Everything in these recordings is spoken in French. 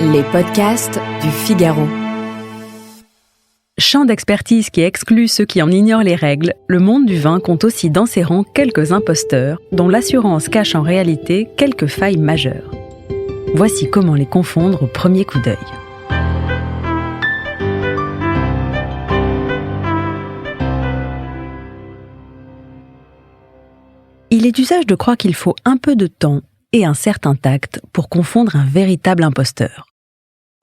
Les podcasts du Figaro. Champ d'expertise qui exclut ceux qui en ignorent les règles, le monde du vin compte aussi dans ses rangs quelques imposteurs, dont l'assurance cache en réalité quelques failles majeures. Voici comment les confondre au premier coup d'œil. Il est d'usage de croire qu'il faut un peu de temps et un certain tact pour confondre un véritable imposteur.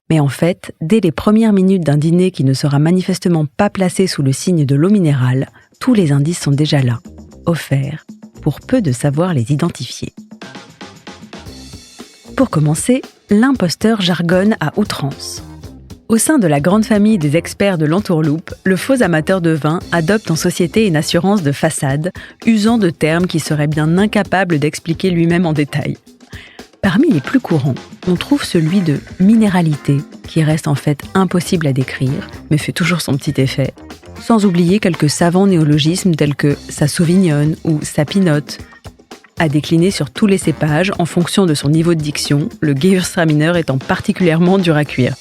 Mais en fait, dès les premières minutes d'un dîner qui ne sera manifestement pas placé sous le signe de l'eau minérale, tous les indices sont déjà là, offerts, pour peu de savoir les identifier. Pour commencer, l'imposteur jargonne à outrance. Au sein de la grande famille des experts de l'entourloupe, le faux amateur de vin adopte en société une assurance de façade, usant de termes qu'il serait bien incapable d'expliquer lui-même en détail. Parmi les plus courants, on trouve celui de minéralité, qui reste en fait impossible à décrire, mais fait toujours son petit effet, sans oublier quelques savants néologismes tels que ça sauvignonne ou ça pinote, à décliner sur tous les cépages en fonction de son niveau de diction, le Gewürztraminer étant particulièrement dur à cuire.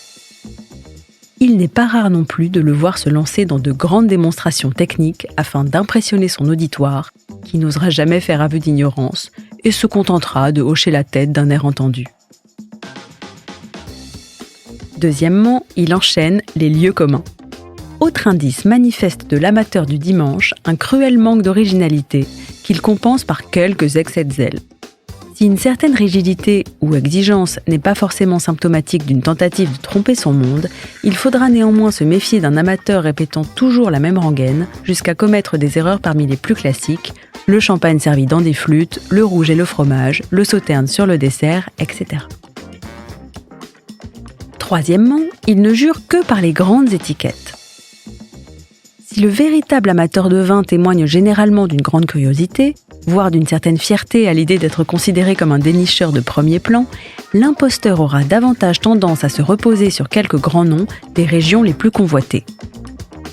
Il n'est pas rare non plus de le voir se lancer dans de grandes démonstrations techniques afin d'impressionner son auditoire, qui n'osera jamais faire aveu d'ignorance et se contentera de hocher la tête d'un air entendu. Deuxièmement, il enchaîne les lieux communs. Autre indice manifeste de l'amateur du dimanche, un cruel manque d'originalité qu'il compense par quelques excès de zèle. Si une certaine rigidité ou exigence n'est pas forcément symptomatique d'une tentative de tromper son monde, il faudra néanmoins se méfier d'un amateur répétant toujours la même rengaine jusqu'à commettre des erreurs parmi les plus classiques, le champagne servi dans des flûtes, le rouge et le fromage, le sauterne sur le dessert, etc. Troisièmement, il ne jure que par les grandes étiquettes. Si le véritable amateur de vin témoigne généralement d'une grande curiosité, voire d'une certaine fierté à l'idée d'être considéré comme un dénicheur de premier plan, l'imposteur aura davantage tendance à se reposer sur quelques grands noms des régions les plus convoitées.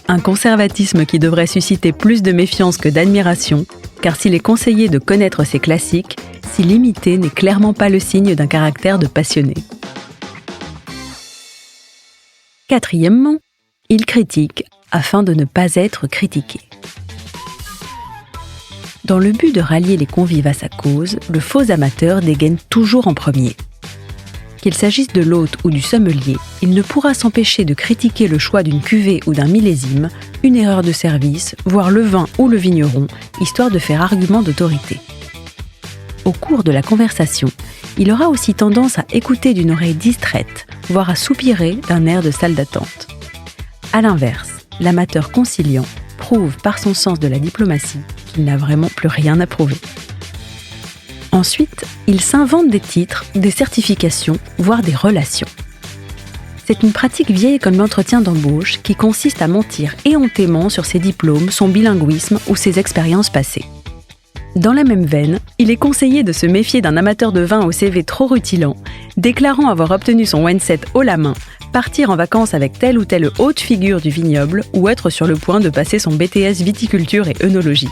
Un conservatisme qui devrait susciter plus de méfiance que d'admiration, car s'il est conseillé de connaître ces classiques, s'y limiter n'est clairement pas le signe d'un caractère de passionné. Quatrièmement, il critique afin de ne pas être critiqué. Dans le but de rallier les convives à sa cause, le faux amateur dégaine toujours en premier. Qu'il s'agisse de l'hôte ou du sommelier, il ne pourra s'empêcher de critiquer le choix d'une cuvée ou d'un millésime, une erreur de service, voire le vin ou le vigneron, histoire de faire argument d'autorité. Au cours de la conversation, il aura aussi tendance à écouter d'une oreille distraite, voire à soupirer d'un air de salle d'attente. À l'inverse, l'amateur conciliant prouve par son sens de la diplomatie qu'il n'a vraiment plus rien à prouver. Ensuite, il s'invente des titres, des certifications, voire des relations. C'est une pratique vieille comme l'entretien d'embauche qui consiste à mentir éhontément sur ses diplômes, son bilinguisme ou ses expériences passées. Dans la même veine, il est conseillé de se méfier d'un amateur de vin au CV trop rutilant, déclarant avoir obtenu son wine set haut la main, partir en vacances avec telle ou telle haute figure du vignoble ou être sur le point de passer son BTS viticulture et œnologie.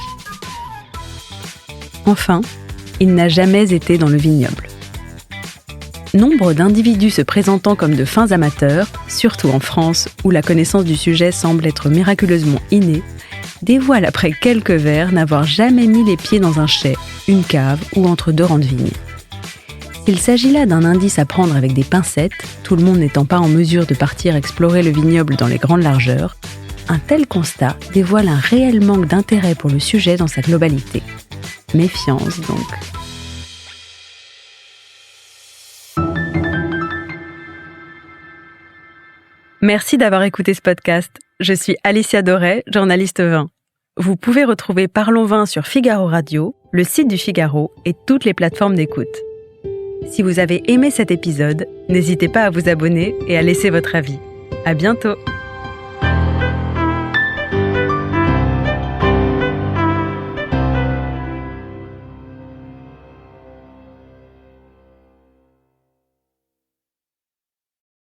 Enfin, il n'a jamais été dans le vignoble. Nombre d'individus se présentant comme de fins amateurs, surtout en France où la connaissance du sujet semble être miraculeusement innée, dévoilent après quelques verres n'avoir jamais mis les pieds dans un chai, une cave ou entre deux rangs de vignes. Il s'agit là d'un indice à prendre avec des pincettes, tout le monde n'étant pas en mesure de partir explorer le vignoble dans les grandes largeurs. Un tel constat dévoile un réel manque d'intérêt pour le sujet dans sa globalité. Méfiance donc. Merci d'avoir écouté ce podcast. Je suis Alicia Doré, journaliste vin. Vous pouvez retrouver Parlons Vin sur Figaro Radio, le site du Figaro et toutes les plateformes d'écoute. Si vous avez aimé cet épisode, n'hésitez pas à vous abonner et à laisser votre avis. À bientôt!